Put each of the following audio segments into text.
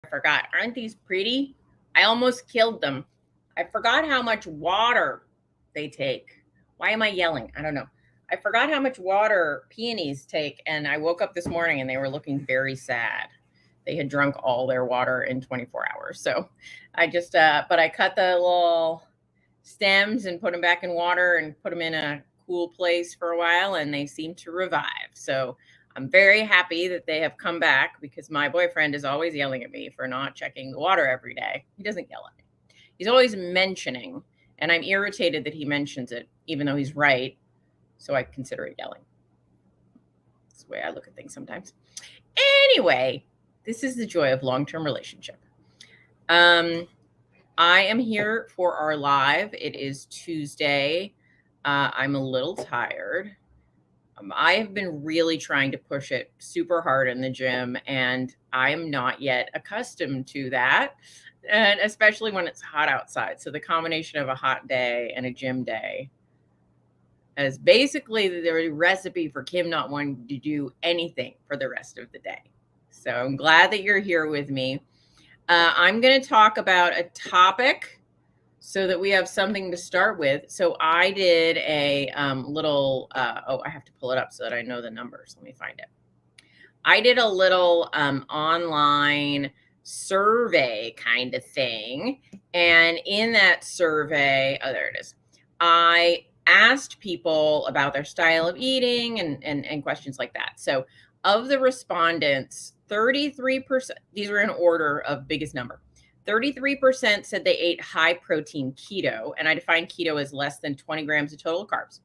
I forgot. Aren't these pretty? I almost killed them. I forgot how much water they take. Why am I yelling? I don't know. I forgot how much water peonies take, and I woke up this morning and they were looking very sad. They had drunk all their water in 24 hours. So I just, but I cut the little stems and put them back in water and put them in a cool place for a while, and they seem to revive. So I'm very happy that they have come back because my boyfriend is always yelling at me for not checking the water every day. He doesn't yell at me. He's always mentioning, and I'm irritated that he mentions it, even though he's right. So I consider it yelling. That's the way I look at things sometimes. Anyway, this is the joy of long-term relationship. I am here for our live. It is Tuesday. I'm a little tired. I have been really trying to push it super hard in the gym, and I'm not yet accustomed to that, and especially when it's hot outside. So the combination of a hot day and a gym day is basically the recipe for Kim not wanting to do anything for the rest of the day. So I'm glad that you're here with me. I'm going to talk about a topic so that we have something to start with. So I did a little, I have to pull it up so that I know the numbers. Let me find it. I did a little online survey kind of thing. And in that survey, there it is. I asked people about their style of eating and questions like that. So of the respondents, 33%, these were in order of biggest number. 33% said they ate high protein keto, and I define keto as less than 20 grams of total carbs.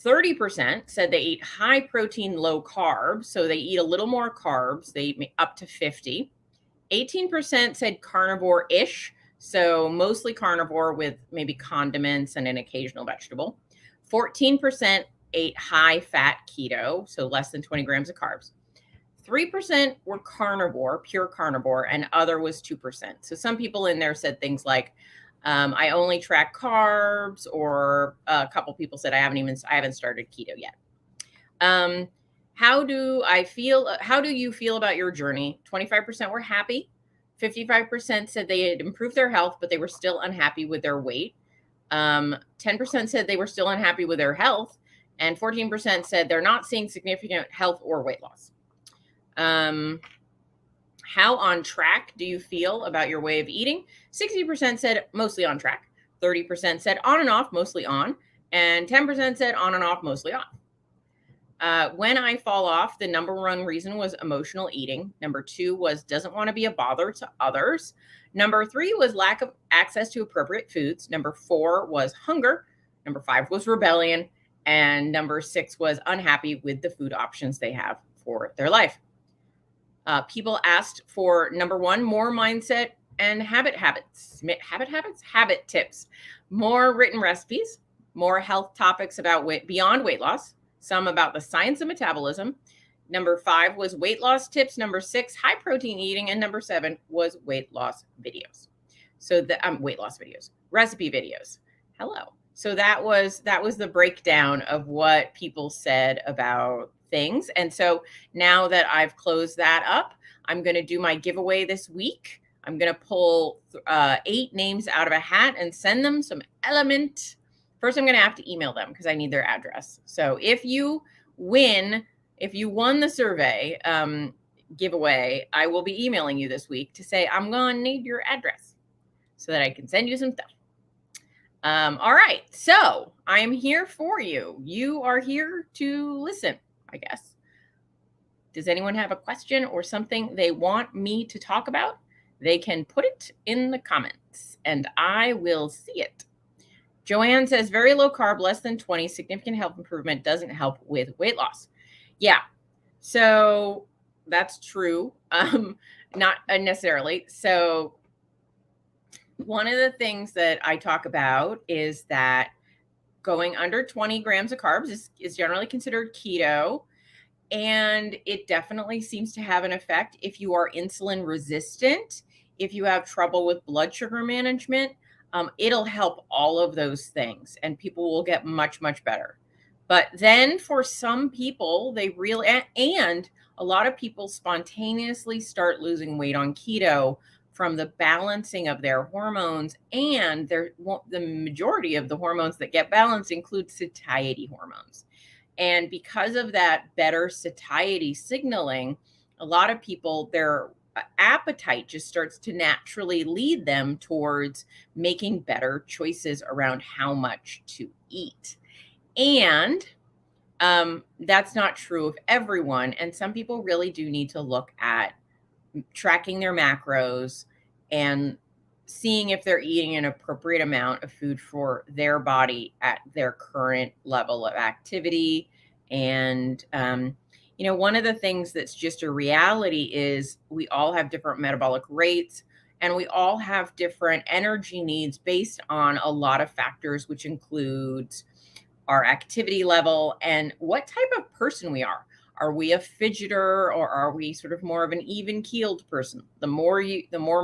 30% said they eat high protein, low carbs, so they eat a little more carbs. They eat up to 50. 18% said carnivore-ish, so mostly carnivore with maybe condiments and an occasional vegetable. 14% ate high fat keto, so less than 20 grams of carbs. 3% were carnivore, pure carnivore, and other was 2%. So some people in there said things like, I only track carbs, or a couple people said I haven't started keto yet. How do you feel about your journey? 25% were happy. 55% said they had improved their health, but they were still unhappy with their weight. 10% said they were still unhappy with their health, and 14% said they're not seeing significant health or weight loss. How on track do you feel about your way of eating? 60% said mostly on track. 30% said on and off, mostly on. And 10% said on and off, mostly off. When I fall off, the number one reason was emotional eating. Number 2 was doesn't want to be a bother to others. Number 3 was lack of access to appropriate foods. Number 4 was hunger. Number 5 was rebellion. And number 6 was unhappy with the food options they have for their life. People asked for number 1, more mindset and habit tips, more written recipes, more health topics about beyond weight loss, some about the science of metabolism. Number 5 was weight loss tips. Number 6, high protein eating. And number 7 was weight loss videos. So the weight loss videos, recipe videos. Hello. So that was the breakdown of what people said about things. And so now that I've closed that up, I'm going to do my giveaway this week. I'm going to pull 8 names out of a hat and send them some element. First, I'm going to have to email them because I need their address. So if you won the survey giveaway, I will be emailing you this week to say I'm going to need your address so that I can send you some stuff. All right. So I'm here for you. You are here to listen, I guess. Does anyone have a question or something they want me to talk about? They can put it in the comments and I will see it. Joanne says, very low carb, less than 20, significant health improvement doesn't help with weight loss. Yeah, so that's true. Not necessarily. So one of the things that I talk about is that going under 20 grams of carbs is generally considered keto. And it definitely seems to have an effect if you are insulin resistant, if you have trouble with blood sugar management. It'll help all of those things and people will get much, much better. But then for some people, they really, and a lot of people spontaneously start losing weight on keto from the balancing of their hormones, and the majority of the hormones that get balanced include satiety hormones. And because of that better satiety signaling, a lot of people, their appetite just starts to naturally lead them towards making better choices around how much to eat. And that's not true of everyone. And some people really do need to look at tracking their macros and seeing if they're eating an appropriate amount of food for their body at their current level of activity. And, one of the things that's just a reality is we all have different metabolic rates and we all have different energy needs based on a lot of factors, which includes our activity level and what type of person we are. Are we a fidgeter, or are we sort of more of an even-keeled person? The more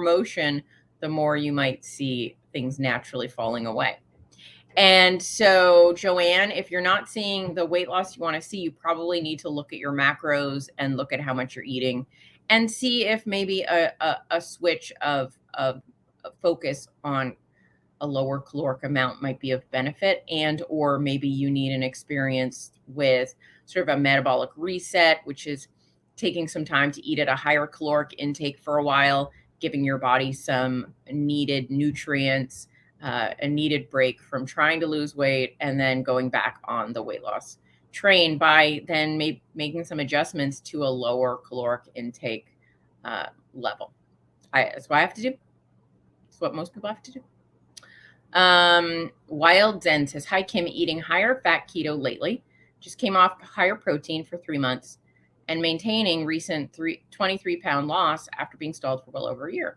motion, the more you might see things naturally falling away. And so, Joanne, if you're not seeing the weight loss you want to see, you probably need to look at your macros and look at how much you're eating and see if maybe a switch of focus on a lower caloric amount might be of benefit, and or maybe you need an experience with sort of a metabolic reset, which is taking some time to eat at a higher caloric intake for a while, giving your body some needed nutrients, a needed break from trying to lose weight, and then going back on the weight loss train by then making some adjustments to a lower caloric intake level. That's what I have to do. It's what most people have to do. Wild Zen says, hi, Kim, eating higher fat keto lately. Just came off higher protein for 3 months and maintaining recent 23-pound loss after being stalled for well over a year.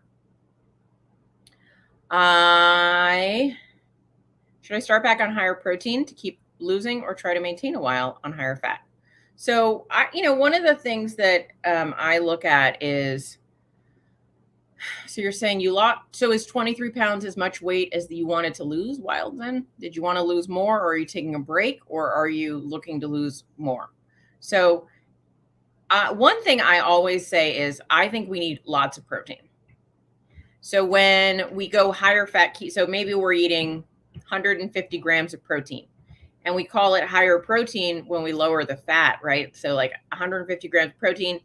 Should I start back on higher protein to keep losing or try to maintain a while on higher fat? So one of the things that I look at is, so you're saying you lost, so is 23 pounds as much weight as you wanted to lose, Wild Zen? Did you want to lose more, or are you taking a break, or are you looking to lose more? So one thing I always say is I think we need lots of protein. So when we go higher fat, so maybe we're eating 150 grams of protein, and we call it higher protein when we lower the fat, right? So like 150 grams of protein,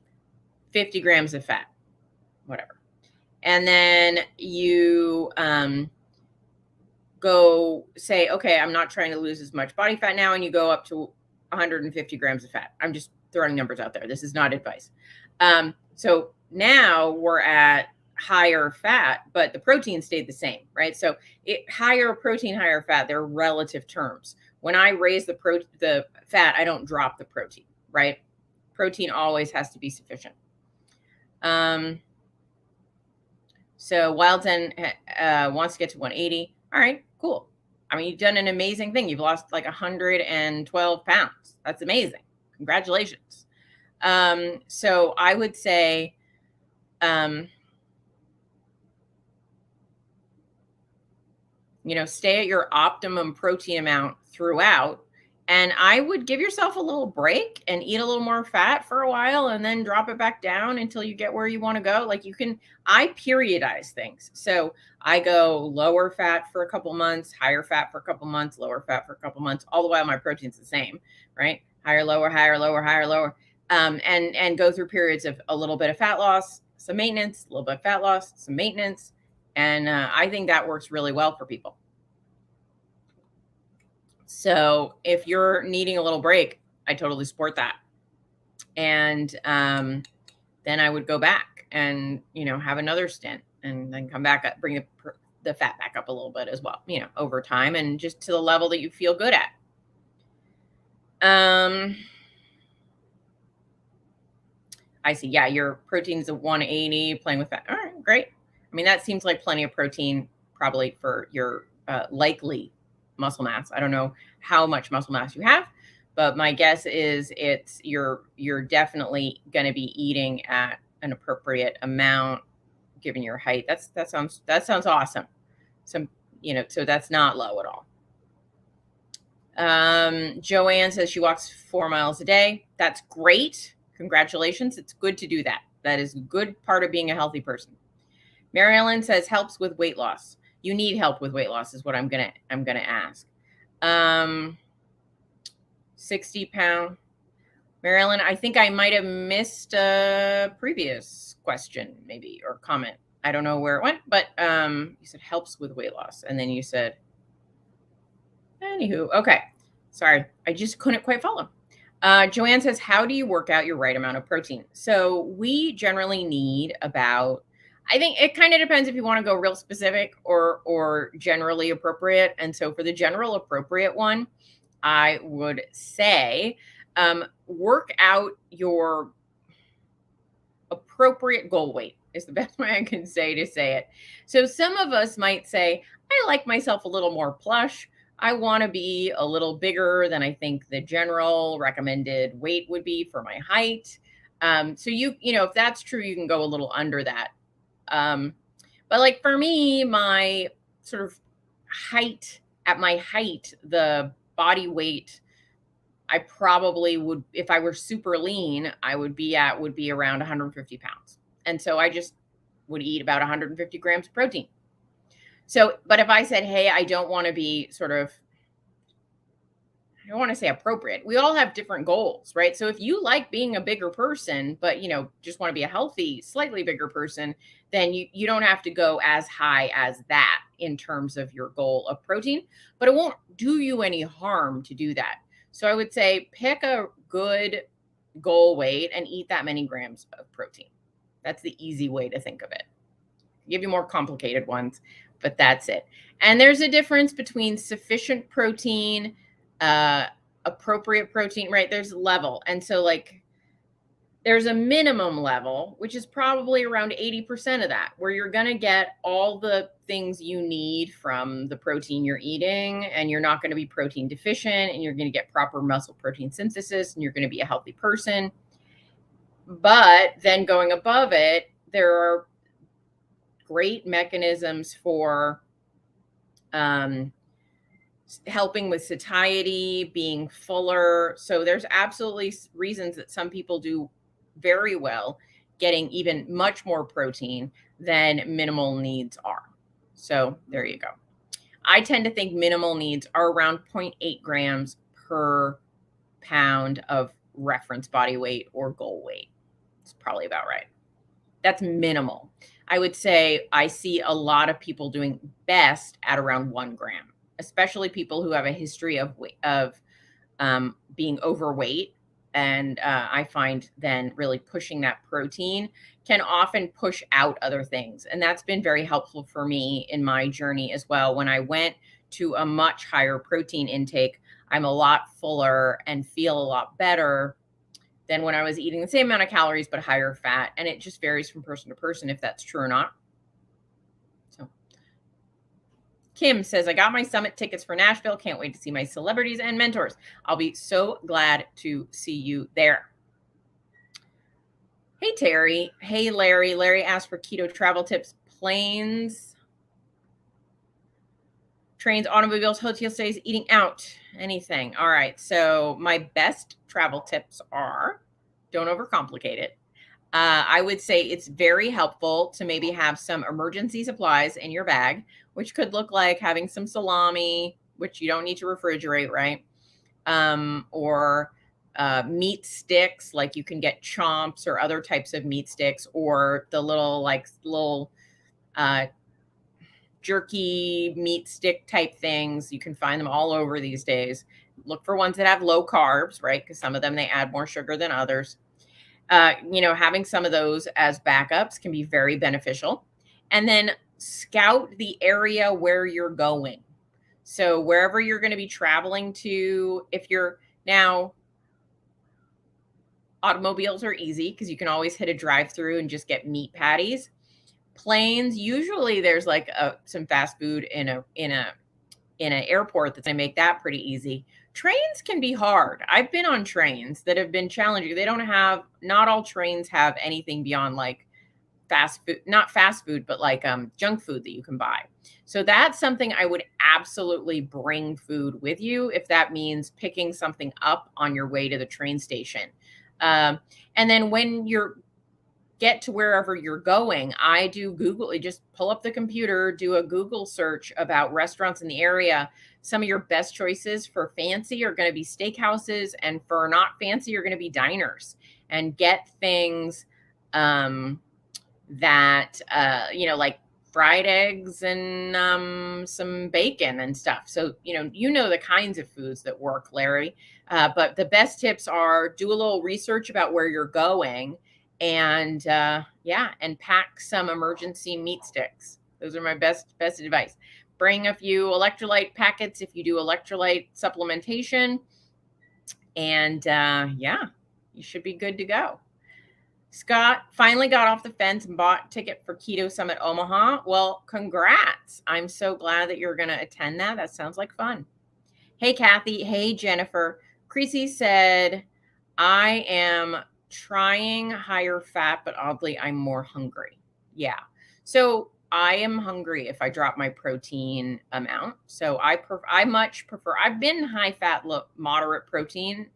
50 grams of fat, whatever. And then you go say, okay, I'm not trying to lose as much body fat now. And you go up to 150 grams of fat. I'm just throwing numbers out there. This is not advice. So now we're at higher fat, but the protein stayed the same, right? So higher protein, higher fat, they're relative terms. When I raise the fat, I don't drop the protein, right? Protein always has to be sufficient. So Wild Zen wants to get to 180. All right, cool. I mean, you've done an amazing thing. You've lost like 112 pounds. That's amazing. Congratulations. So I would say, stay at your optimum protein amount throughout. And I would give yourself a little break and eat a little more fat for a while and then drop it back down until you get where you want to go. Like I periodize things. So I go lower fat for a couple months, higher fat for a couple months, lower fat for a couple months, all the while my protein's the same, right? Higher, lower, higher, lower, higher, lower. And go through periods of a little bit of fat loss, some maintenance, a little bit of fat loss, some maintenance. And I think that works really well for people. So if you're needing a little break, I totally support that. And then I would go back and, have another stint and then come back up, bring the fat back up a little bit as well, over time and just to the level that you feel good at. I see. Yeah, your protein's a 180, playing with fat. All right, great. I mean, that seems like plenty of protein probably for your likely muscle mass. I don't know how much muscle mass you have, but my guess is you're definitely going to be eating at an appropriate amount given your height. That sounds awesome. So that's not low at all. Joanne says she walks 4 miles a day. That's great. Congratulations. It's good to do that. That is a good part of being a healthy person. Mary Ellen says helps with weight loss. You need help with weight loss is what I'm gonna ask. 60 pound. Mary Ellen, I think I might have missed a previous question, maybe, or comment. I don't know where it went, but you said helps with weight loss. And then you said, anywho, okay. Sorry, I just couldn't quite follow. Joanne says, how do you work out your right amount of protein? So we generally need about, I think it kind of depends if you want to go real specific or generally appropriate. And so for the general appropriate one, I would say work out your appropriate goal weight is the best way I can say it. So some of us might say, I like myself a little more plush. I want to be a little bigger than I think the general recommended weight would be for my height. So you know, if that's true, you can go a little under that. But like for me, my sort of height, at my height, the body weight I probably would, if I were super lean, I would be around 150 pounds. And so I just would eat about 150 grams of protein. So, but if I said, hey, I don't want to be sort of, I don't want to say appropriate. We all have different goals, right? So if you like being a bigger person, but you know, just want to be a healthy, slightly bigger person, then you don't have to go as high as that in terms of your goal of protein, but it won't do you any harm to do that. So I would say pick a good goal weight and eat that many grams of protein. That's the easy way to think of it. I'll give you more complicated ones, but that's it. And there's a difference between sufficient protein, appropriate protein, right? There's level. And so like there's a minimum level, which is probably around 80% of that, where you're going to get all the things you need from the protein you're eating, and you're not going to be protein deficient, and you're going to get proper muscle protein synthesis, and you're going to be a healthy person. But then going above it, there are great mechanisms for helping with satiety, being fuller. So there's absolutely reasons that some people do very well getting even much more protein than minimal needs are. So there you go. I tend to think minimal needs are around 0.8 grams per pound of reference body weight or goal weight. It's probably about right. That's minimal. I would say I see a lot of people doing best at around 1 gram, especially people who have a history of being overweight. And I find then really pushing that protein can often push out other things. And that's been very helpful for me in my journey as well. When I went to a much higher protein intake, I'm a lot fuller and feel a lot better than when I was eating the same amount of calories, but higher fat. And it just varies from person to person if that's true or not. So Kim says, I got my summit tickets for Nashville. Can't wait to see my celebrities and mentors. I'll be so glad to see you there. Hey, Terry. Hey, Larry. Larry asked for keto travel tips, planes, trains, automobiles, hotel stays, eating out, anything. All right. So my best travel tips are don't overcomplicate it. I would say it's very helpful to maybe have some emergency supplies in your bag, which could look like having some salami, which you don't need to refrigerate, right? Or meat sticks, like you can get chomps or other types of meat sticks, or the little jerky meat stick type things. You can find them all over these days. Look for ones that have low carbs, right? Because some of them, they add more sugar than others. Having some of those as backups can be very beneficial. And then scout the area where you're going. So wherever you're going to be traveling to, if you're now, automobiles are easy because you can always hit a drive-through and just get meat patties. Planes, usually there's like some fast food in an airport that's going to make that pretty easy. Trains can be hard. I've been on trains that have been challenging. Not all trains have anything beyond like fast food, not fast food, but like junk food that you can buy. So that's something I would absolutely bring food with you if that means picking something up on your way to the train station. And then when you're get to wherever you're going, I do Google, just pull up the computer, do a Google search about restaurants in the area. Some of your best choices for fancy are going to be steakhouses, and for not fancy are going to be diners, and get things that like fried eggs and some bacon and stuff. So the kinds of foods that work, Larry. But the best tips are do a little research about where you're going, and and pack some emergency meat sticks. Those are my best advice. Bring a few electrolyte packets if you do electrolyte supplementation, and you should be good to go. Scott finally got off the fence and bought a ticket for Keto Summit Omaha. Well, congrats. I'm so glad that you're going to attend that. That sounds like fun. Hey, Kathy. Hey, Jennifer. Creasy said, I am trying higher fat, but oddly, I'm more hungry. Yeah. So I am hungry if I drop my protein amount. So I much prefer, I've been high fat, moderate protein,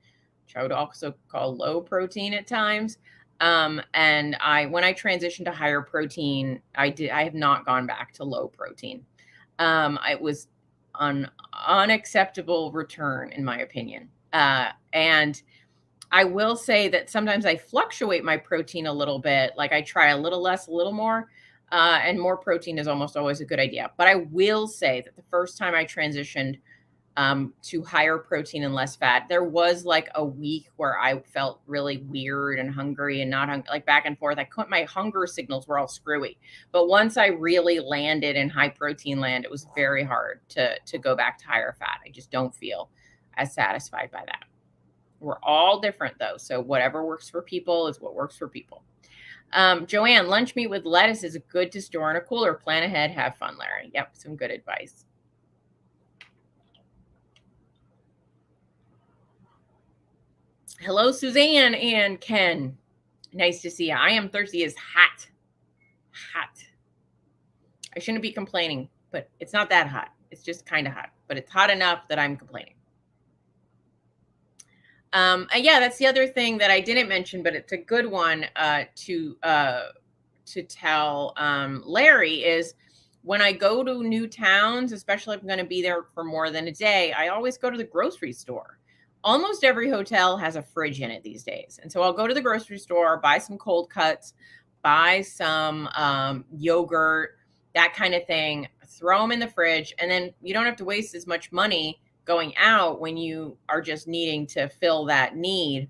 which I would also call low protein at times. And when I transitioned to higher protein, I have not gone back to low protein. It was an unacceptable return, in my opinion. And I will say that sometimes I fluctuate my protein a little bit. Like I try a little less, a little more, and more protein is almost always a good idea. But I will say that the first time I transitioned to higher protein and less fat, there was like a week where I felt really weird and hungry and not like back and forth. My hunger signals were all screwy. But once I really landed in high protein land, it was very hard to go back to higher fat. I just don't feel as satisfied by that. We're all different though. So whatever works for people is what works for people. Joanne, lunch meat with lettuce is good to store in a cooler. Plan ahead. Have fun, Larry. Yep. Some good advice. Hello, Suzanne and Ken. Nice to see you. I am thirsty. It's hot. Hot. I shouldn't be complaining, but it's not that hot. It's just kind of hot, but it's hot enough that I'm complaining. That's the other thing that I didn't mention, but it's a good one to tell Larry is when I go to new towns, especially if I'm going to be there for more than a day, I always go to the grocery store. Almost every hotel has a fridge in it these days. And so I'll go to the grocery store, buy some cold cuts, buy some yogurt, that kind of thing, throw them in the fridge. And then you don't have to waste as much money going out when you are just needing to fill that need.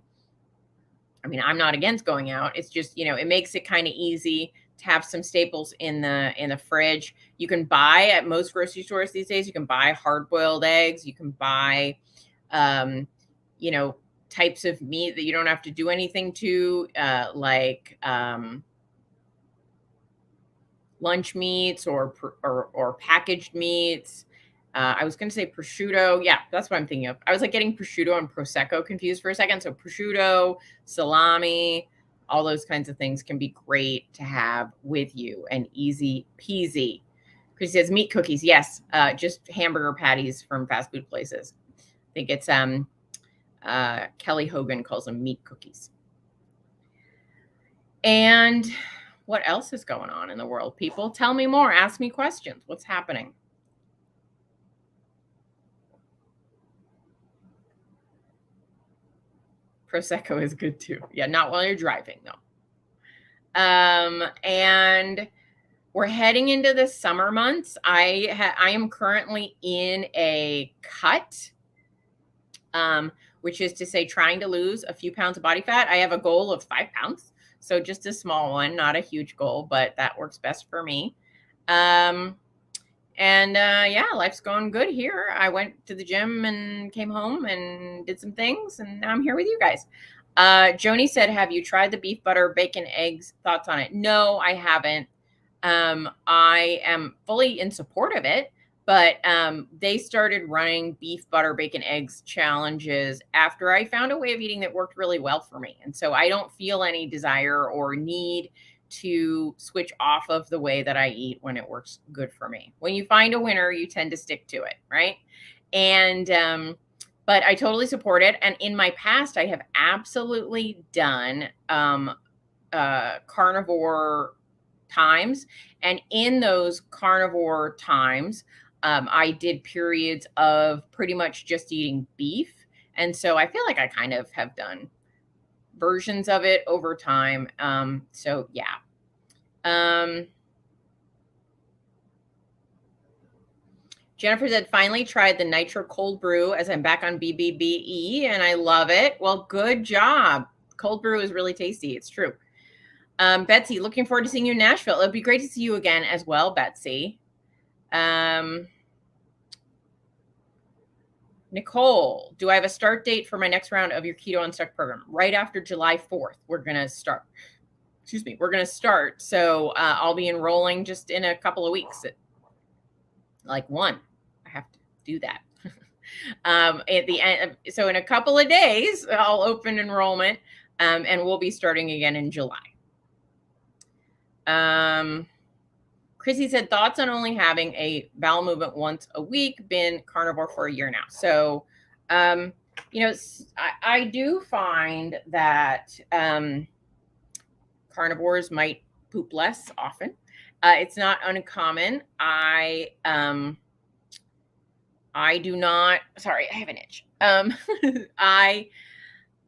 I mean, I'm not against going out. It's just, it makes it kind of easy to have some staples in the fridge. You can buy at most grocery stores these days, you can buy hard-boiled eggs. You can buy, types of meat that you don't have to do anything to, like lunch meats or packaged meats. I was going to say prosciutto. Yeah, that's what I'm thinking of. I was like getting prosciutto and Prosecco confused for a second. So prosciutto, salami, all those kinds of things can be great to have with you and easy peasy. Chris says meat cookies. Yes, just hamburger patties from fast food places. I think it's Kelly Hogan calls them meat cookies. And what else is going on in the world, people? Tell me more. Ask me questions. What's happening? Prosecco is good too. Yeah, not while you're driving though. And we're heading into the summer months. I am currently in a cut, which is to say trying to lose a few pounds of body fat. I have a goal of 5 pounds. So just a small one, not a huge goal, but that works best for me. Life's going good here. I went to the gym and came home and did some things, and now I'm here with you guys. Joni said, have you tried the beef butter, bacon, eggs? Thoughts on it? No, I haven't. I am fully in support of it, but they started running beef butter, bacon, eggs challenges after I found a way of eating that worked really well for me. And so I don't feel any desire or need to switch off of the way that I eat when it works good for me. When you find a winner, you tend to stick to it, right? And but I totally support it. And in my past, I have absolutely done carnivore times. And in those carnivore times, I did periods of pretty much just eating beef. And so I feel like I kind of have done versions of it over time. So yeah. Jennifer said, finally tried the nitro cold brew as I'm back on BBBE and I love it. Well, good job. Cold brew is really tasty. It's true. Betsy, looking forward to seeing you in Nashville. It'll be great to see you again as well, Betsy. Nicole, do I have a start date for my next round of your Keto Unstuck program? Right after July 4th, we're going to start. Excuse me, we're going to start. So I'll be enrolling just in a couple of weeks. Like one, I have to do that. At the end, so in a couple of days, I'll open enrollment, and we'll be starting again in July. Chrissy said, thoughts on only having a bowel movement once a week, been carnivore for a year now. So, you know, I do find that carnivores might poop less often. It's not uncommon. I do not, sorry, I have an itch. I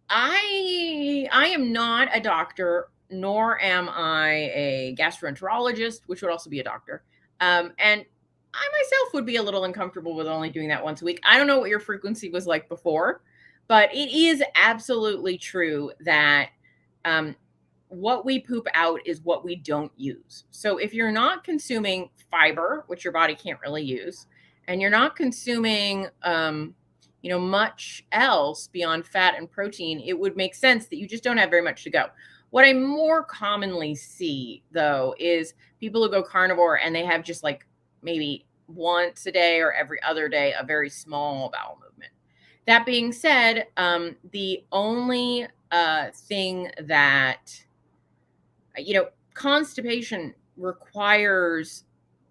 am not a doctor, nor am I a gastroenterologist, which would also be a doctor. And I myself would be a little uncomfortable with only doing that once a week. I don't know what your frequency was like before, but it is absolutely true that what we poop out is what we don't use. So if you're not consuming fiber, which your body can't really use, and you're not consuming much else beyond fat and protein, it would make sense that you just don't have very much to go. What I more commonly see, though, is people who go carnivore and they have just like maybe once a day or every other day a very small bowel movement. That being said, the only thing that, constipation requires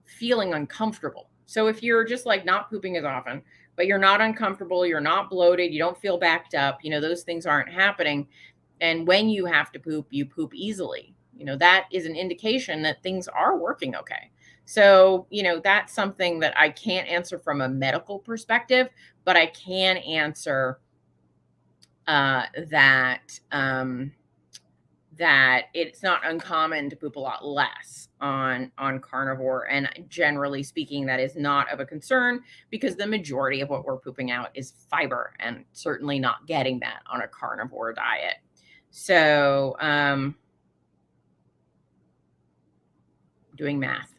feeling uncomfortable. So if you're just like not pooping as often, but you're not uncomfortable, you're not bloated, you don't feel backed up, those things aren't happening. And when you have to poop, you poop easily. That is an indication that things are working okay. So, that's something that I can't answer from a medical perspective, but I can answer that it's not uncommon to poop a lot less on carnivore. And generally speaking, that is not of a concern because the majority of what we're pooping out is fiber and certainly not getting that on a carnivore diet. So, doing math.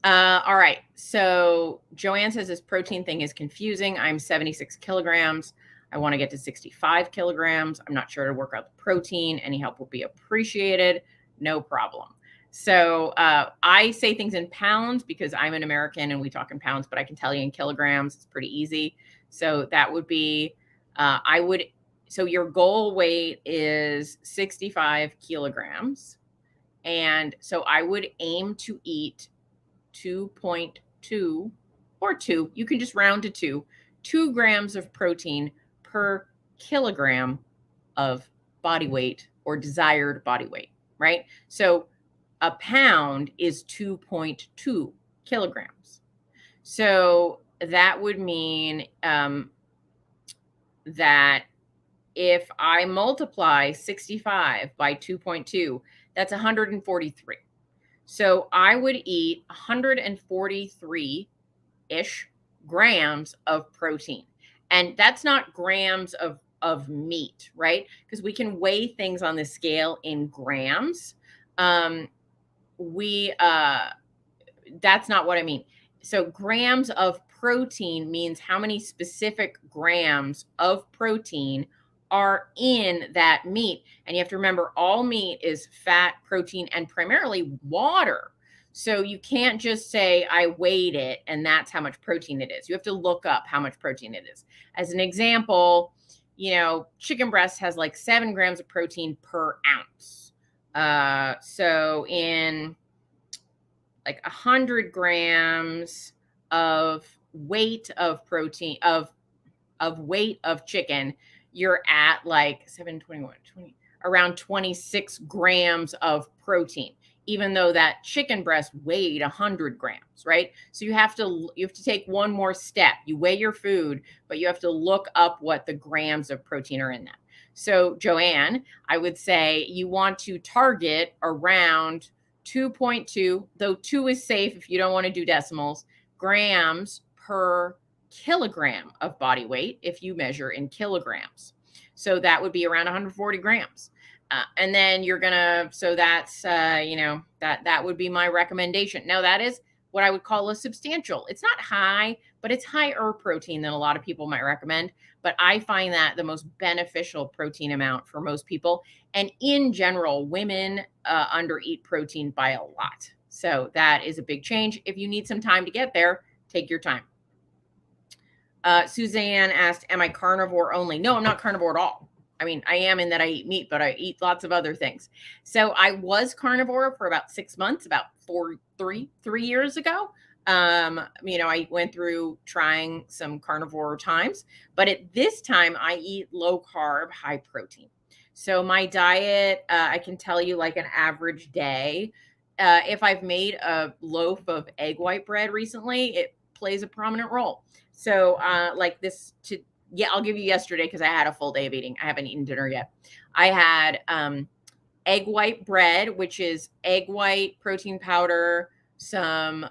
All right. So Joanne says this protein thing is confusing. I'm 76 kilograms. I want to get to 65 kilograms. I'm not sure to work out the protein. Any help will be appreciated. No problem. So I say things in pounds because I'm an American and we talk in pounds, but I can tell you in kilograms. It's pretty easy. So that would be, so your goal weight is 65 kilograms. And so I would aim to eat 2.2 or 2, you can just round to 2 grams of protein per kilogram of body weight or desired body weight, right? So a pound is 2.2 kilograms. So that would mean that if I multiply 65 by 2.2, that's 143. So I would eat 143-ish grams of protein. And that's not grams of meat, right? Because we can weigh things on the scale in grams. That's not what I mean. So grams of protein means how many specific grams of protein are in that meat. And you have to remember all meat is fat, protein, and primarily water. So you can't just say I weighed it and that's how much protein it is. You have to look up how much protein it is. As an example, chicken breast has like 7 grams of protein per ounce. So in like 100 grams of weight of protein, of of weight of chicken, you're at like 7, 21, 20, around 26 grams of protein, even though that chicken breast weighed 100 grams, right? So you have to take one more step. You weigh your food, but you have to look up what the grams of protein are in that. So Joanne, I would say you want to target around 2.2, though 2 is safe if you don't want to do decimals, grams per kilogram of body weight if you measure in kilograms. So that would be around 140 grams. And then you're gonna, so that's, that would be my recommendation. Now that is what I would call a substantial. It's not high, but it's higher protein than a lot of people might recommend. But I find that the most beneficial protein amount for most people. And in general, women undereat protein by a lot. So that is a big change. If you need some time to get there, take your time. Suzanne asked, am I carnivore only? No, I'm not carnivore at all. I mean, I am in that I eat meat, but I eat lots of other things. So I was carnivore for about 6 months, about 3 years ago. I went through trying some carnivore times, but at this time I eat low carb, high protein. So my diet, I can tell you like an average day, if I've made a loaf of egg white bread recently, it plays a prominent role. So I'll give you yesterday because I had a full day of eating. I haven't eaten dinner yet. I had egg white bread, which is egg white, protein powder, some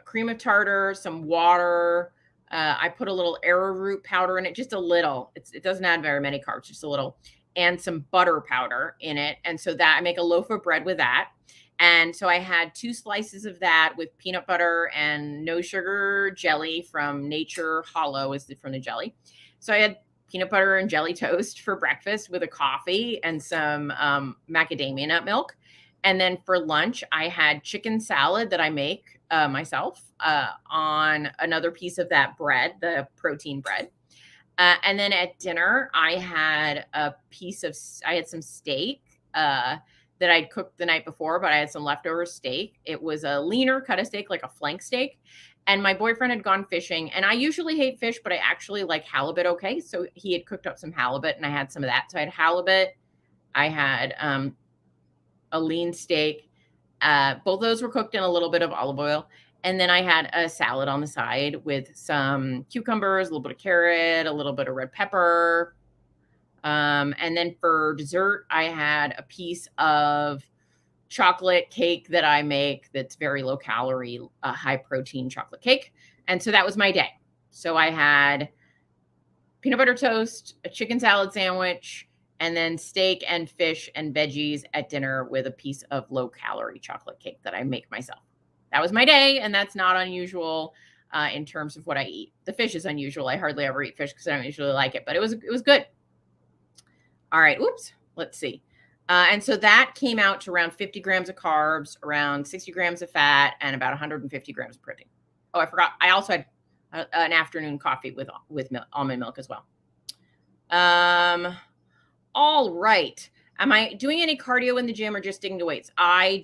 cream of tartar, some water. I put a little arrowroot powder in it, just a little. It doesn't add very many carbs, just a little, and some butter powder in it. And so that I make a loaf of bread with that. And so I had 2 slices of that with peanut butter and no sugar jelly from Nature Hollow from the jelly. So I had peanut butter and jelly toast for breakfast with a coffee and some macadamia nut milk. And then for lunch, I had chicken salad that I make myself on another piece of that bread, the protein bread. And then at dinner, I had some steak that I'd cooked the night before, but I had some leftover steak. It was a leaner cut of steak, like a flank steak. And my boyfriend had gone fishing, and I usually hate fish, but I actually like halibut okay. So he had cooked up some halibut, and I had some of that. So I had halibut. I had a lean steak. Both those were cooked in a little bit of olive oil. And then I had a salad on the side with some cucumbers, a little bit of carrot, a little bit of red pepper. And then for dessert, I had a piece of chocolate cake that I make that's very low calorie, high protein chocolate cake. And so that was my day. So I had peanut butter toast, a chicken salad sandwich, and then steak and fish and veggies at dinner with a piece of low calorie chocolate cake that I make myself. That was my day. And that's not unusual in terms of what I eat. The fish is unusual. I hardly ever eat fish because I don't usually like it, but it was good. All right. Oops. Let's see. And so that came out to around 50 grams of carbs, around 60 grams of fat, and about 150 grams of protein. Oh, I forgot. I also had an afternoon coffee with almond milk as well. All right. Am I doing any cardio in the gym or just sticking to weights? I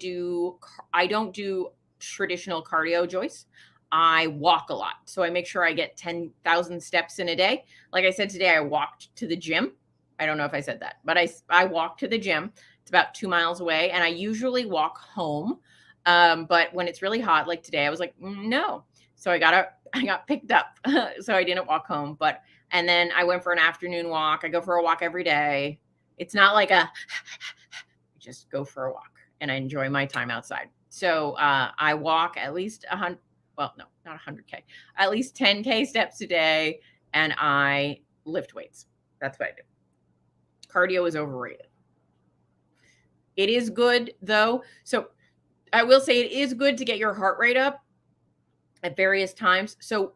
don't do traditional cardio, Joyce. I walk a lot. So I make sure I get 10,000 steps in a day. Like I said today, I walked to the gym. I don't know if I said that, but I walk to the gym. It's about 2 miles away, and I usually walk home. But when it's really hot, like today, I was like, no. So I got picked up. So I didn't walk home, and then I went for an afternoon walk. I go for a walk every day. It's not like just go for a walk, and I enjoy my time outside. So I walk at least 100, well, no, not 100K, at least 10K steps a day, and I lift weights. That's what I do. Cardio is overrated. It is good though. So I will say it is good to get your heart rate up at various times. So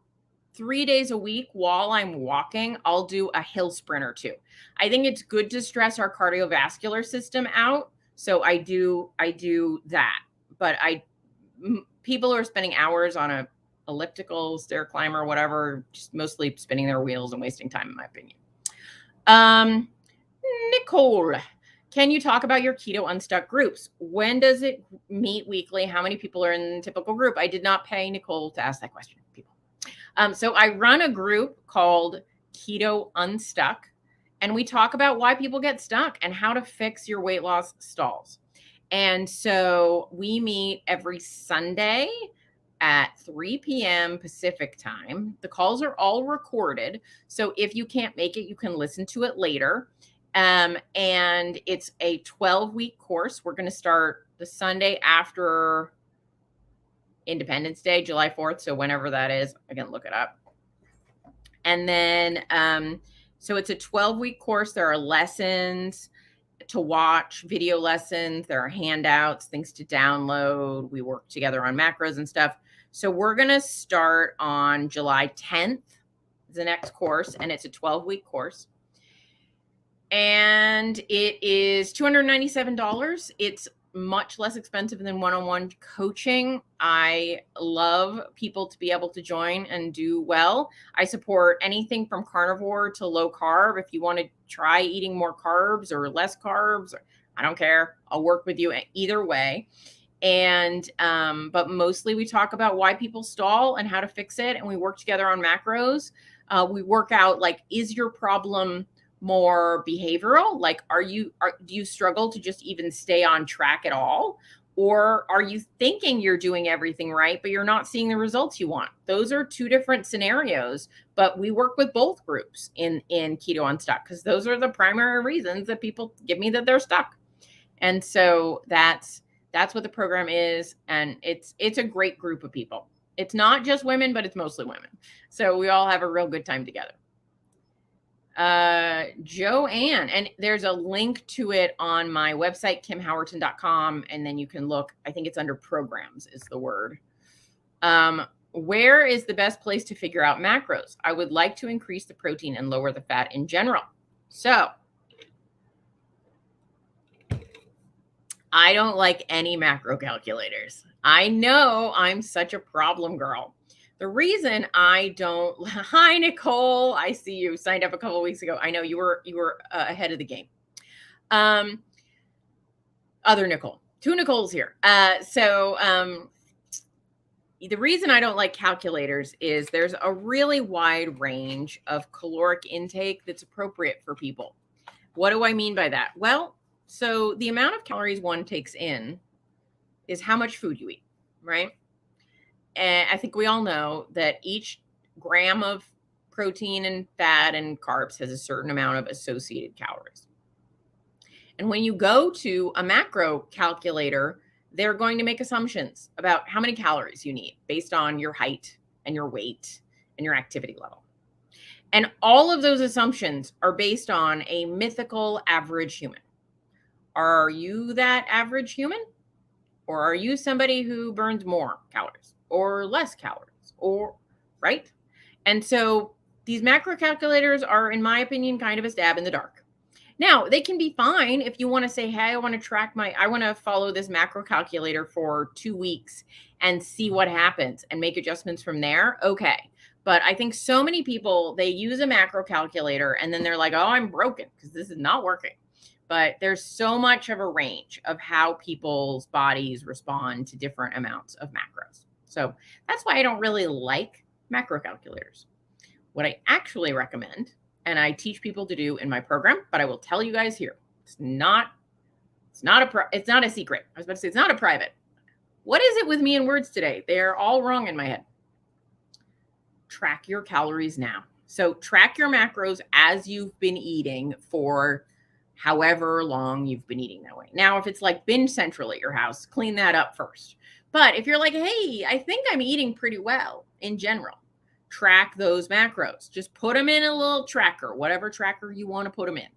3 days a week while I'm walking, I'll do a hill sprint or 2. I think it's good to stress our cardiovascular system out. So I do that. But people are spending hours on a elliptical, stair climber, whatever, just mostly spinning their wheels and wasting time, in my opinion. Nicole, can you talk about your Keto Unstuck groups? When does it meet weekly? How many people are in the typical group? I did not pay Nicole to ask that question, people. So I run a group called Keto Unstuck, and we talk about why people get stuck and how to fix your weight loss stalls. And so we meet every Sunday at 3 p.m. Pacific time. The calls are all recorded. So if you can't make it, you can listen to it later. And it's a 12-week course. We're going to start the Sunday after Independence Day, July 4th. So whenever that is, I can look it up. And then, so it's a 12-week course. There are lessons to watch, video lessons. There are handouts, things to download. We work together on macros and stuff. So we're going to start on July 10th, the next course, and it's a 12-week course. And it is $297. It's much less expensive than one-on-one coaching. I love people to be able to join and do well. I support anything from carnivore to low carb. If you want to try eating more carbs or less carbs, I don't care. I'll work with you either way. And, but mostly we talk about why people stall and how to fix it. And we work together on macros. We work out, like, is your problem more behavioral? Like, do you struggle to just even stay on track at all? Or are you thinking you're doing everything right, but you're not seeing the results you want? Those are two different scenarios, but we work with both groups in Keto Unstuck, because those are the primary reasons that people give me that they're stuck. And so that's what the program is. And it's a great group of people. It's not just women, but it's mostly women. So we all have a real good time together. Joanne, and there's a link to it on my website, kimhowerton.com. And then you can look, I think it's under programs is the word. Where is the best place to figure out macros? I would like to increase the protein and lower the fat in general. So I don't like any macro calculators. I know I'm such a problem girl. The reason I don't, hi, Nicole, I see you signed up a couple of weeks ago. I know you were ahead of the game. Other Nicole, two Nicoles here. The reason I don't like calculators is there's a really wide range of caloric intake that's appropriate for people. What do I mean by that? Well, so the amount of calories one takes in is how much food you eat, right? And I think we all know that each gram of protein and fat and carbs has a certain amount of associated calories. And when you go to a macro calculator, they're going to make assumptions about how many calories you need based on your height and your weight and your activity level. And all of those assumptions are based on a mythical average human. Are you that average human? Or are you somebody who burns more calories or less calories, or right? And so these macro calculators are, in my opinion, kind of a stab in the dark. Now, they can be fine if you want to say, hey, I want to follow this macro calculator for 2 weeks and see what happens and make adjustments from there. Okay. But I think so many people, they use a macro calculator and then they're like, oh, I'm broken because this is not working. But there's so much of a range of how people's bodies respond to different amounts of macros. So that's why I don't really like macro calculators. What I actually recommend, and I teach people to do in my program, but I will tell you guys here, it's not a secret. I was about to say it's not a private. What is it with me and words today? They're all wrong in my head. Track your calories now. So track your macros as you've been eating for however long you've been eating that way. Now, if it's like binge central at your house, clean that up first. But if you're like, hey, I think I'm eating pretty well in general, track those macros. Just put them in a little tracker, whatever tracker you want to put them in.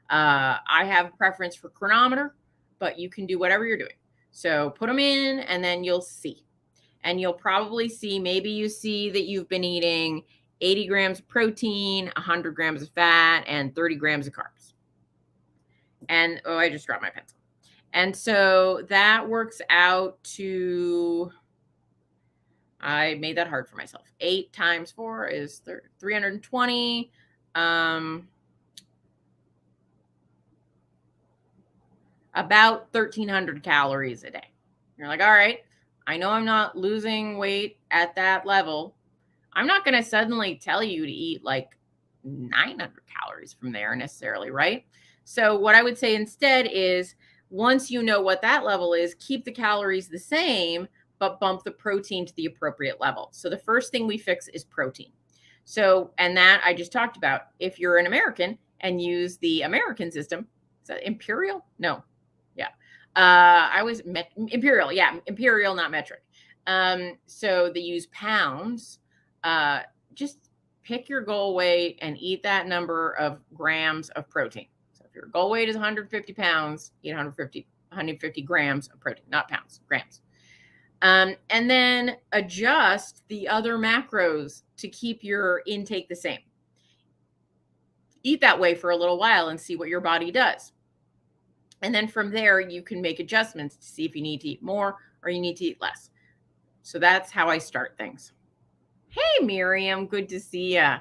I have a preference for chronometer, but you can do whatever you're doing. So put them in and then you'll see. And you'll probably see, maybe you see that you've been eating 80 grams of protein, 100 grams of fat, and 30 grams of carbs. And, oh, I just dropped my pencil. And so that works out to, I made that hard for myself. 8 times 4 is 320. About 1,300 calories a day. You're like, all right, I know I'm not losing weight at that level. I'm not going to suddenly tell you to eat like 900 calories from there necessarily, right? So what I would say instead is once you know what that level is, keep the calories the same, but bump the protein to the appropriate level. So the first thing we fix is protein. So, and that I just talked about. If you're an American and use the American system, is that imperial? No. Yeah. I was imperial. Yeah. Imperial, not metric. So they use pounds. Just pick your goal weight and eat that number of grams of protein. So if your goal weight is 150 pounds, eat 150 grams of protein, not pounds, grams. And then adjust the other macros to keep your intake the same. Eat that way for a little while and see what your body does. And then from there, you can make adjustments to see if you need to eat more or you need to eat less. So that's how I start things. Hey, Miriam, good to see ya.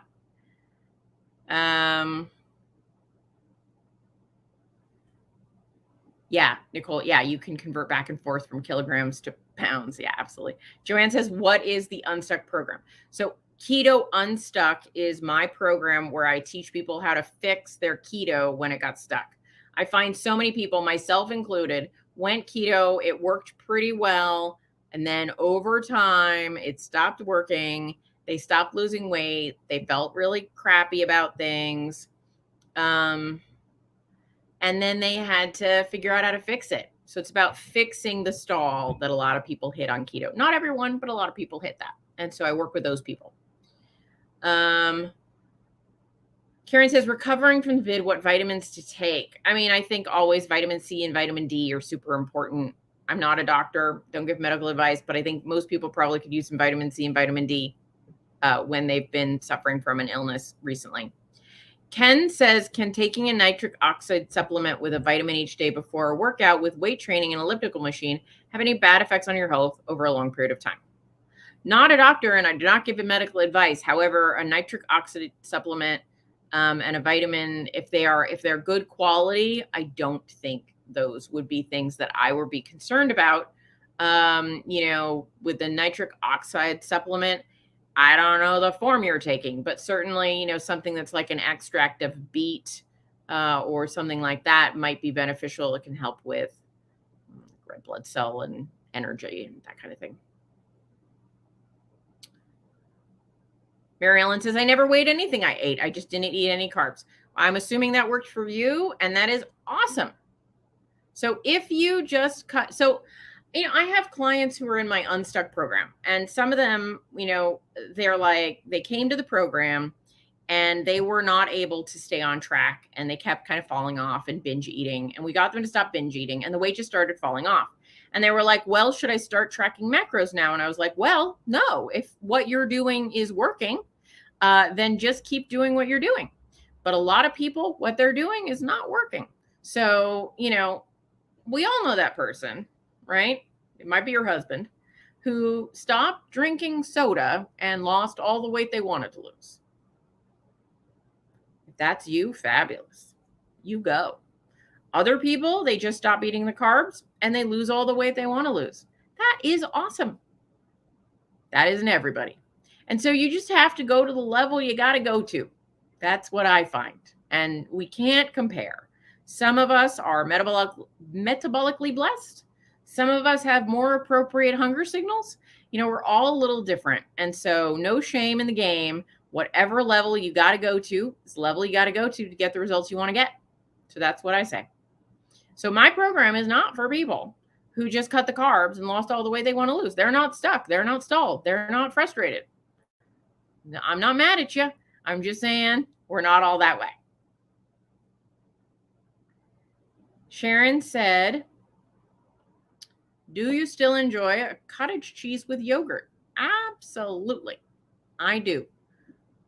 Yeah, Nicole. Yeah, you can convert back and forth from kilograms to pounds. Yeah, absolutely. Joanne says, what is the Unstuck program? So Keto Unstuck is my program where I teach people how to fix their keto when it got stuck. I find so many people, myself included, went keto. It worked pretty well. And then over time, it stopped working. They stopped losing weight. They felt really crappy about things. And then they had to figure out how to fix it. So it's about fixing the stall that a lot of people hit on keto. Not everyone, but a lot of people hit that. And so I work with those people. Karen says, recovering from the vid, what vitamins to take? I mean, I think always vitamin C and vitamin D are super important. I'm not a doctor, don't give medical advice, but I think most people probably could use some vitamin C and vitamin D when they've been suffering from an illness recently. Ken says, can taking a nitric oxide supplement with a vitamin each day before a workout with weight training and elliptical machine have any bad effects on your health over a long period of time? Not a doctor, and I do not give medical advice. However, a nitric oxide supplement and a vitamin, if they're good quality, I don't think those would be things that I would be concerned about. With the nitric oxide supplement, I don't know the form you're taking, but certainly, something that's like an extract of beet or something like that might be beneficial. It can help with red blood cell and energy and that kind of thing. Mary Ellen says, I never weighed anything I ate. I just didn't eat any carbs. I'm assuming that worked for you, and that is awesome. So if you just cut, I have clients who are in my Unstuck program, and some of them, they're like, they came to the program and they were not able to stay on track and they kept kind of falling off and binge eating. And we got them to stop binge eating and the weight just started falling off. And they were like, well, should I start tracking macros now? And I was like, well, no, if what you're doing is working, then just keep doing what you're doing. But a lot of people, what they're doing is not working. So, we all know that person, right? It might be your husband who stopped drinking soda and lost all the weight they wanted to lose. If that's you, fabulous. You go. Other people, they just stop eating the carbs and they lose all the weight they want to lose. That is awesome. That isn't everybody. And so you just have to go to the level you got to go to. That's what I find. And we can't compare. Some of us are metabolically blessed. Some of us have more appropriate hunger signals. We're all a little different. And so no shame in the game. Whatever level you got to go to is the level you got to go to get the results you want to get. So that's what I say. So my program is not for people who just cut the carbs and lost all the weight they want to lose. They're not stuck. They're not stalled. They're not frustrated. I'm not mad at you. I'm just saying we're not all that way. Sharon said, do you still enjoy a cottage cheese with yogurt? Absolutely. I do.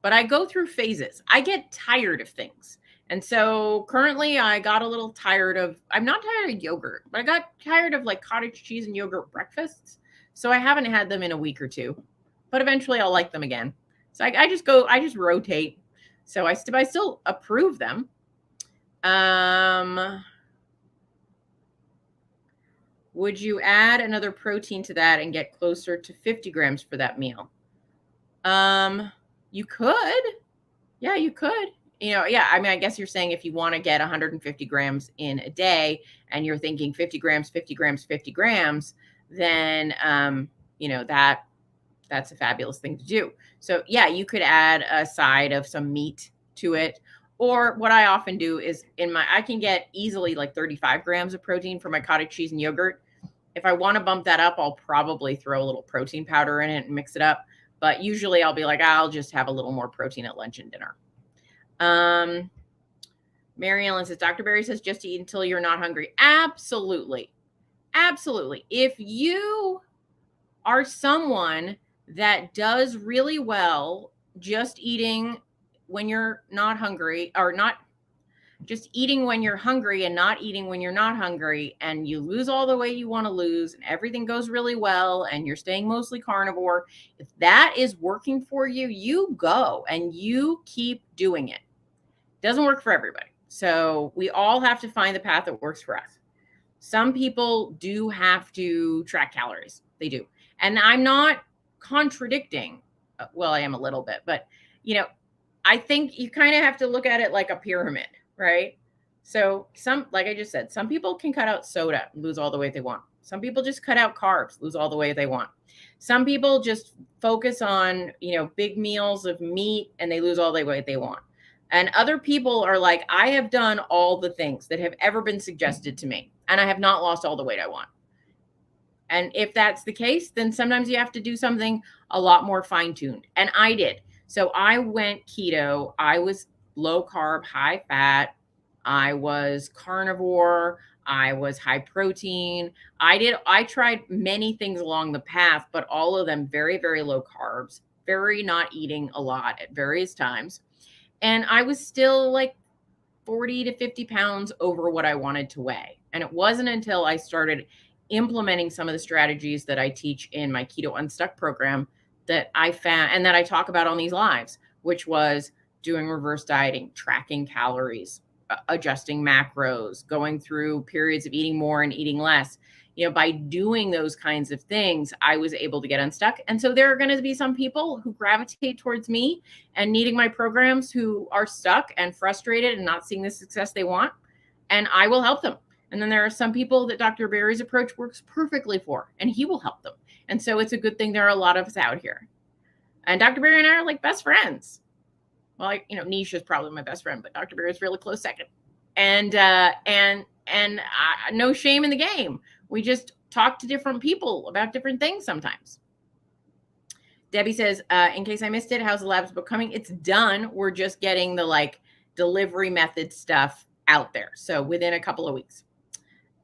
But I go through phases. I get tired of things. And so currently I got a little tired of, I'm not tired of yogurt, but I got tired of like cottage cheese and yogurt breakfasts. So I haven't had them in a week or two, but eventually I'll like them again. So I just rotate. So I still approve them. Would you add another protein to that and get closer to 50 grams for that meal? You could. Yeah, you could. Yeah, I mean, I guess you're saying if you want to get 150 grams in a day and you're thinking 50 grams, 50 grams, 50 grams, then, that's a fabulous thing to do. So yeah, you could add a side of some meat to it. Or what I often do is I can get easily like 35 grams of protein for my cottage cheese and yogurt. If I want to bump that up, I'll probably throw a little protein powder in it and mix it up. But usually I'll be like, I'll just have a little more protein at lunch and dinner. Mary Ellen says, Dr. Berry says just eat until you're not hungry. Absolutely. Absolutely. If you are someone that does really well just eating when you're not hungry, or not just eating when you're hungry and not eating when you're not hungry, and you lose all the weight you want to lose and everything goes really well and you're staying mostly carnivore, if that is working for you, you go and you keep doing it. Doesn't work for everybody. So we all have to find the path that works for us. Some people do have to track calories. They do. And I'm not contradicting. Well, I am a little bit, but I think you kind of have to look at it like a pyramid, right? So like I just said, some people can cut out soda and lose all the weight they want. Some people just cut out carbs, lose all the weight they want. Some people just focus on, big meals of meat and they lose all the weight they want. And other people are like, I have done all the things that have ever been suggested to me, and I have not lost all the weight I want. And if that's the case, then sometimes you have to do something a lot more fine-tuned. And I did. So I went keto. I was low carb, high fat. I was carnivore. I was high protein. I tried many things along the path, but all of them very, very low carbs, very not eating a lot at various times. And I was still like 40 to 50 pounds over what I wanted to weigh. And it wasn't until I started implementing some of the strategies that I teach in my Keto Unstuck program that I found, and that I talk about on these lives, which was doing reverse dieting, tracking calories, adjusting macros, going through periods of eating more and eating less. By doing those kinds of things, I was able to get unstuck. And so there are going to be some people who gravitate towards me and needing my programs who are stuck and frustrated and not seeing the success they want. And I will help them. And then there are some people that Dr. Berry's approach works perfectly for, and he will help them. And so it's a good thing there are a lot of us out here. And Dr. Berry and I are like best friends. Well, Nisha is probably my best friend, but Dr. Berry is really close second. And no shame in the game. We just talk to different people about different things sometimes. Debbie says, in case I missed it, how's the labs book coming? It's done. We're just getting the delivery method stuff out there. So within a couple of weeks.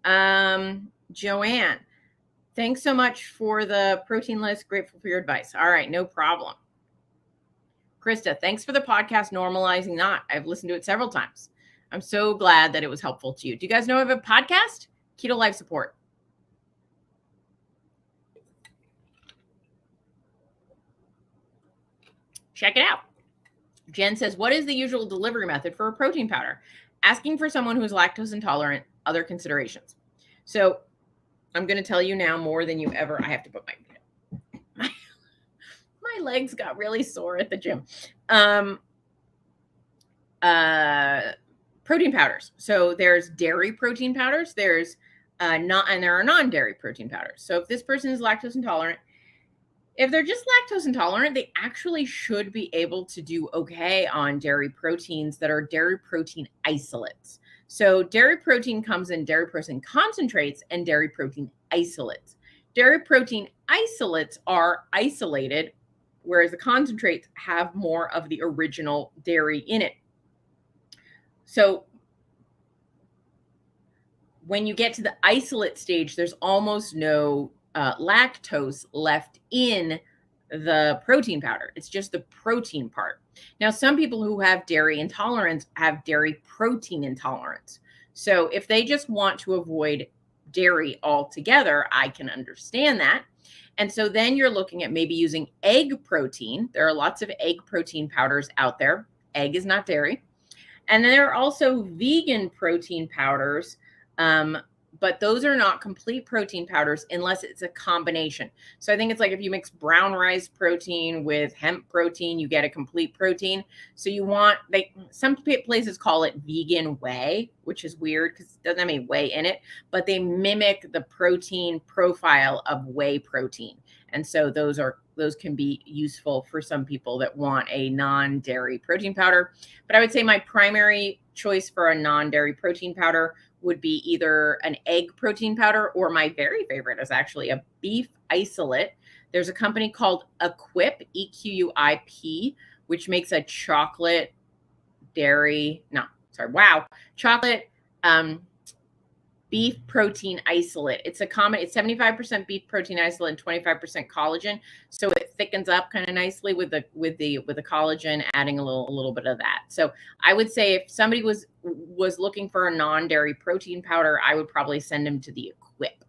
Joanne, thanks so much for the protein list. Grateful for your advice. All right, no problem. Krista, thanks for the podcast normalizing not. I've listened to it several times. I'm so glad that it was helpful to you. Do you guys know I have a podcast? Keto Life Support. Check it out. Jen says, what is the usual delivery method for a protein powder? Asking for someone who's lactose intolerant, other considerations. So I'm going to tell you now more than you ever. I have to put my legs got really sore at the gym. Protein powders. So there's dairy protein powders. There's and there are non-dairy protein powders. So if this person is lactose intolerant, if they're just lactose intolerant, they actually should be able to do okay on dairy proteins that are dairy protein isolates. So dairy protein comes in dairy protein concentrates and dairy protein isolates. Dairy protein isolates are isolated, whereas the concentrates have more of the original dairy in it. So when you get to the isolate stage, there's almost no lactose left in the protein powder. It's just the protein part. Now, some people who have dairy intolerance have dairy protein intolerance. So if they just want to avoid dairy altogether, I can understand that. And so then you're looking at maybe using egg protein. There are lots of egg protein powders out there. Egg is not dairy. And then there are also vegan protein powders, but those are not complete protein powders unless it's a combination. So I think it's like if you mix brown rice protein with hemp protein, you get a complete protein. So you want, some places call it vegan whey, which is weird because it doesn't have any whey in it, but they mimic the protein profile of whey protein. And so those can be useful for some people that want a non-dairy protein powder. But I would say my primary choice for a non-dairy protein powder would be either an egg protein powder, or my very favorite is actually a beef isolate. There's a company called Equip, EQUIP, which makes a chocolate beef protein isolate. It's 75% beef protein isolate and 25% collagen. So it thickens up kind of nicely with the collagen, adding a little bit of that. So I would say if somebody was looking for a non-dairy protein powder, I would probably send them to the Equip.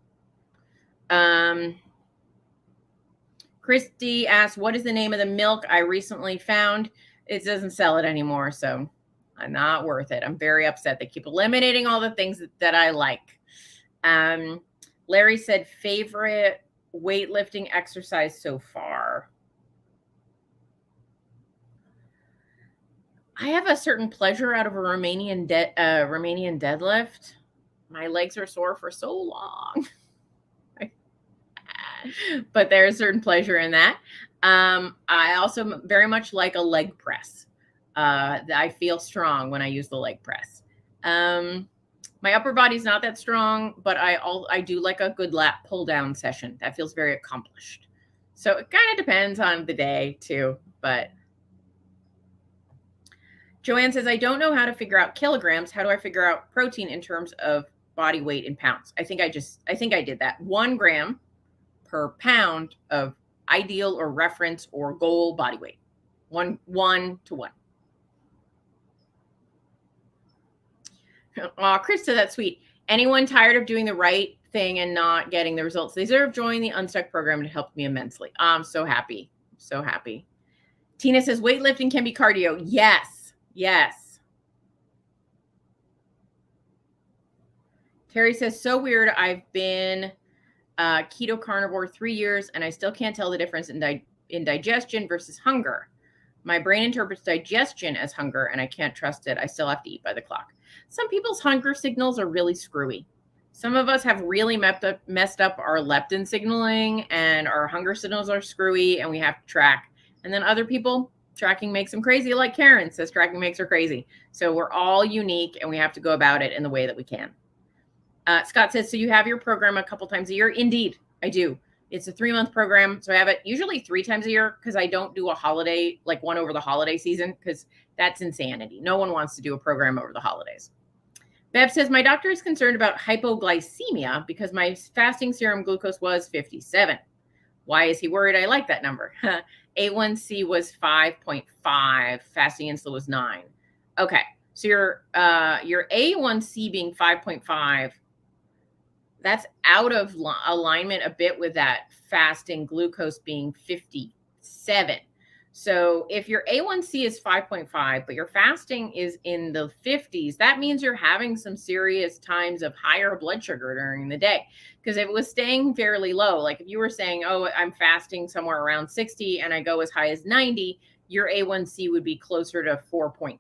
Christy asked, what is the name of the milk I recently found? It doesn't sell it anymore, so not worth it. I'm very upset. They keep eliminating all the things that I like. Larry said, favorite weightlifting exercise so far. I have a certain pleasure out of a Romanian deadlift. My legs are sore for so long. But there's a certain pleasure in that. I also very much like a leg press. I feel strong when I use the leg press. My upper body's not that strong, but I do like a good lat pull down session. That feels very accomplished. So it kind of depends on the day too. But Joanne says, I don't know how to figure out kilograms. How do I figure out protein in terms of body weight in pounds? I think I did that. 1 gram per pound of ideal or reference or goal body weight. 1 to 1. Oh, Krista, that's sweet. Anyone tired of doing the right thing and not getting the results? They deserve joining the Unstuck program. It helped me immensely. I'm so happy. So happy. Tina says, weightlifting can be cardio. Yes. Yes. Terry says, so weird. I've been keto carnivore 3 years and I still can't tell the difference in digestion versus hunger. My brain interprets digestion as hunger and I can't trust it. I still have to eat by the clock. Some people's hunger signals are really screwy. Some of us have really messed up our leptin signaling and our hunger signals are screwy and we have to track. And then other people, tracking makes them crazy, like Karen says tracking makes her crazy. So we're all unique and we have to go about it in the way that we can. Scott says, so you have your program a couple times a year? Indeed, I do. It's a 3-month program. So I have it usually 3 times a year because I don't do a holiday, like one over the holiday season, because that's insanity. No one wants to do a program over the holidays. Bev says, my doctor is concerned about hypoglycemia because my fasting serum glucose was 57. Why is he worried? I like that number. A1C was 5.5. Fasting insulin was 9. Okay. So your A1C being 5.5, that's out of alignment a bit with that fasting glucose being 57. So if your A1C is 5.5, but your fasting is in the 50s, that means you're having some serious times of higher blood sugar during the day. Because if it was staying fairly low, like if you were saying, oh, I'm fasting somewhere around 60 and I go as high as 90, your A1C would be closer to 4.8.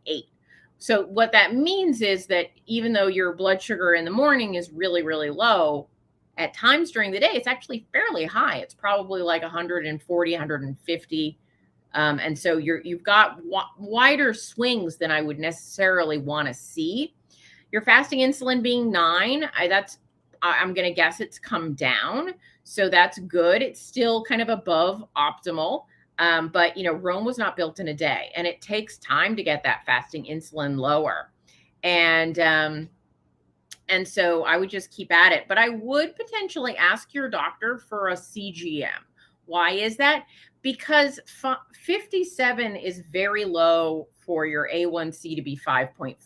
So what that means is that even though your blood sugar in the morning is really, really low, at times during the day, it's actually fairly high. It's probably like 140, 150. And so you've got wider swings than I would necessarily want to see. Your fasting insulin being 9, I'm going to guess it's come down. So that's good. It's still kind of above optimal. But, Rome was not built in a day, and it takes time to get that fasting insulin lower. And so I would just keep at it. But I would potentially ask your doctor for a CGM. Why is that? Because 57 is very low for your A1C to be 5.5.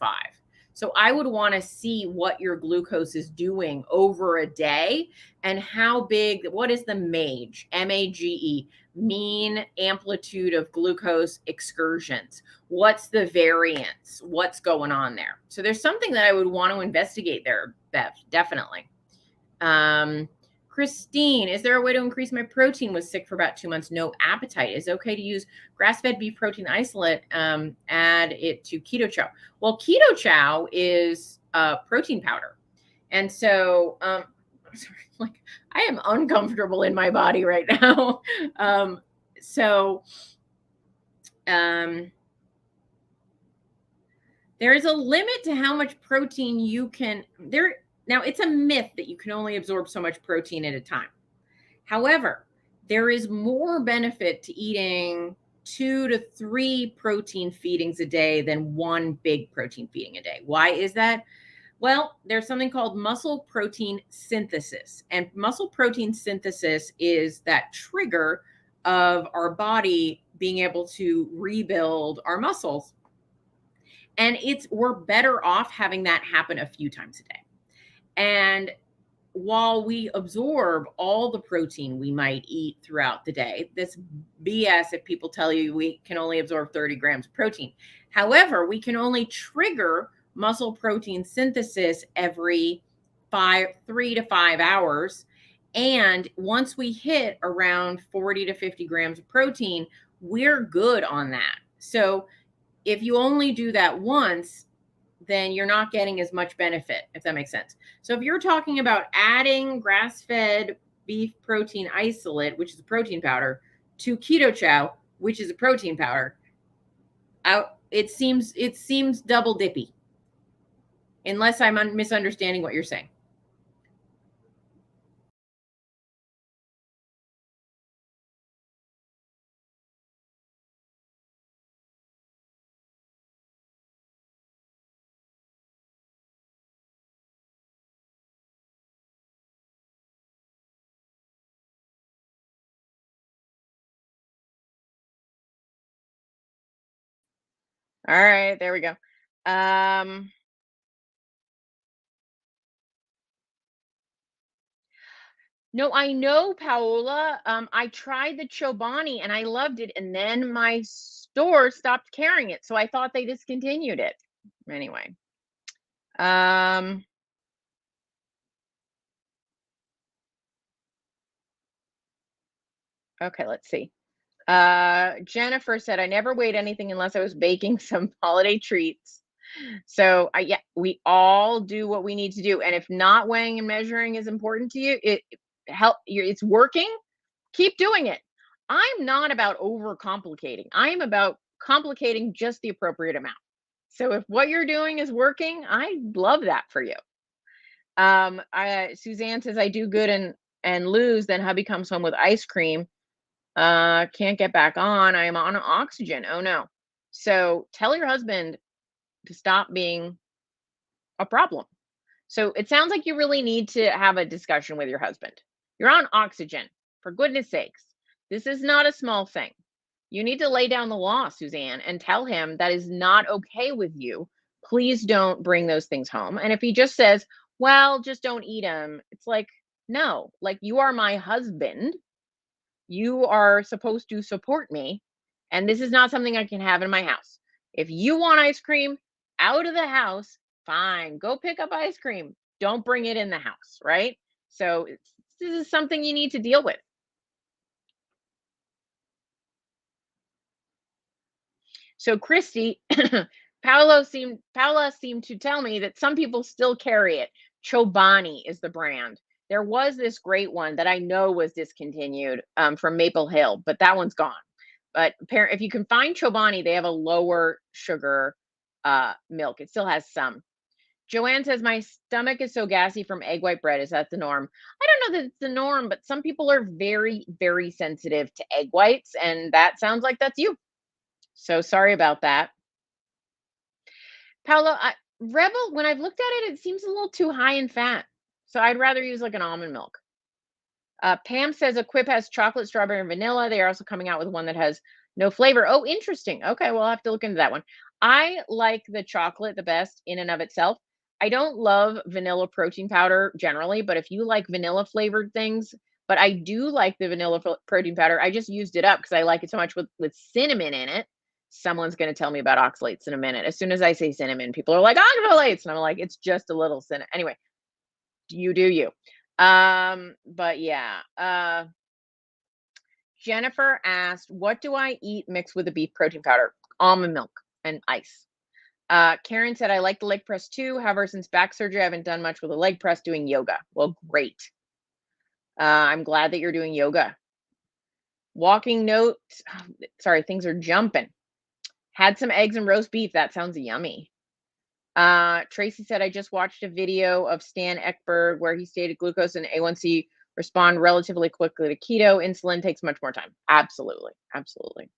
So I would want to see what your glucose is doing over a day and how big, what is the MAGE, M-A-G-E, mean amplitude of glucose excursions. What's the variance? What's going on there? So there's something that I would want to investigate there, Bev, definitely. Um, Christine, is there a way to increase my protein? Was sick for about 2 months, no appetite. Is it okay to use grass-fed beef protein isolate, add it to keto chow? Well, keto chow is protein powder. And so, sorry, like I am uncomfortable in my body right now. So, um, there is a limit to how much protein you can there. Now, it's a myth that you can only absorb so much protein at a time. However, there is more benefit to eating 2 to 3 protein feedings a day than one big protein feeding a day. Why is that? Well, there's something called muscle protein synthesis. And muscle protein synthesis is that trigger of our body being able to rebuild our muscles. And we're better off having that happen a few times a day. And while we absorb all the protein we might eat throughout the day, this BS if people tell you we can only absorb 30 grams of protein. However, we can only trigger muscle protein synthesis every 3 to 5 hours. And once we hit around 40 to 50 grams of protein, we're good on that. So if you only do that once, then you're not getting as much benefit, if that makes sense. So if you're talking about adding grass-fed beef protein isolate, which is a protein powder, to keto chow, which is a protein powder, it seems double dippy, unless I'm misunderstanding what you're saying. All right, there we go. No, I know, Paola. I tried the Chobani and I loved it, and then my store stopped carrying it, so I thought they discontinued it. Anyway, um, okay, let's see. Jennifer said, I never weighed anything unless I was baking some holiday treats. So yeah, we all do what we need to do. And if not weighing and measuring is important to you, it's working, keep doing it. I'm not about overcomplicating. I'm about complicating just the appropriate amount. So if what you're doing is working, I love that for you. Suzanne says, I do good and lose, then hubby comes home with ice cream. Can't get back on. I am on oxygen. Oh no. So tell your husband to stop being a problem. So it sounds like you really need to have a discussion with your husband. You're on oxygen, for goodness sakes. This is not a small thing. You need to lay down the law, Suzanne, and tell him that is not okay with you. Please don't bring those things home. And if he just says, well, just don't eat them, it's like, no, like you are my husband. You are supposed to support me, and this is not something I can have in my house. If you want ice cream out of the house, fine, go pick up ice cream. Don't bring it in the house, right? So this is something you need to deal with. So Christy, Paula seemed to tell me that some people still carry it. Chobani is the brand. There was this great one that I know was discontinued from Maple Hill, but that one's gone. But if you can find Chobani, they have a lower sugar milk. It still has some. Joanne says, my stomach is so gassy from egg white bread. Is that the norm? I don't know that it's the norm, but some people are very, very sensitive to egg whites, and that sounds like that's you. So sorry about that. Paolo, Rebel, when I've looked at it, it seems a little too high in fat. So I'd rather use like an almond milk. Pam says a Quip has chocolate, strawberry, and vanilla. They are also coming out with one that has no flavor. Oh, interesting. Okay, well, I'll have to look into that one. I like the chocolate the best in and of itself. I don't love vanilla protein powder generally, but if you like vanilla flavored things, but I do like the vanilla protein powder. I just used it up because I like it so much with cinnamon in it. Someone's going to tell me about oxalates in a minute. As soon as I say cinnamon, people are like, oxalates. And I'm like, it's just a little cinnamon. Anyway, you do you. But yeah. Jennifer asked, what do I eat mixed with the beef protein powder? Almond milk and ice. Karen said, I like the leg press too. However, since back surgery, I haven't done much with the leg press, doing yoga. Well, great. I'm glad that you're doing yoga. Walking note, sorry, things are jumping. Had some eggs and roast beef. That sounds yummy. Tracy said, I just watched a video of Stan Ekberg where he stated glucose and A1C respond relatively quickly to keto. Insulin takes much more time. Absolutely. Absolutely.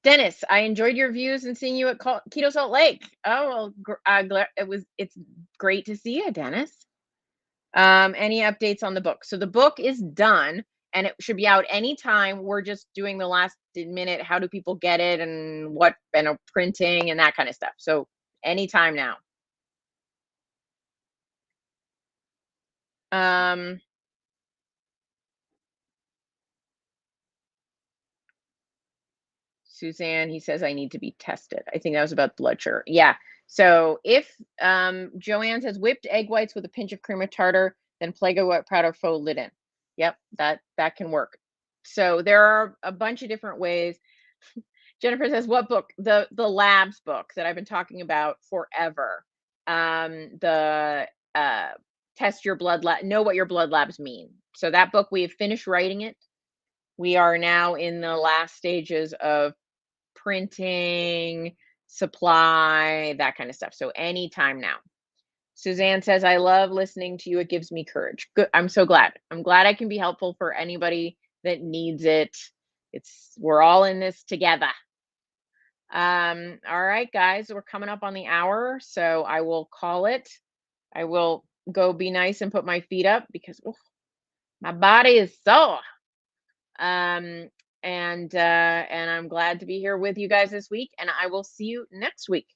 Dennis, I enjoyed your views and seeing you at Keto Salt Lake. Oh, well, it's great to see you, Dennis. Any updates on the book? So the book is done and it should be out anytime. We're just doing the last minute. How do people get it and what, and printing and that kind of stuff. So anytime now. Suzanne, he says, I need to be tested. I think that was about blood sugar. Yeah. So if Joanne says whipped egg whites with a pinch of cream of tartar, then Plego white powder faux lid in. Yep, that can work. So there are a bunch of different ways. Jennifer says, what book? The labs book that I've been talking about forever. The test your blood lab, know what your blood labs mean. So that book, we have finished writing it. We are now in the last stages of printing, supply, that kind of stuff. So anytime now. Suzanne says, I love listening to you. It gives me courage. Good. I'm so glad. I'm glad I can be helpful for anybody that needs it. We're all in this together. All right, guys, we're coming up on the hour, so I will call it. I will go be nice and put my feet up because my body is sore. And I'm glad to be here with you guys this week, and I will see you next week.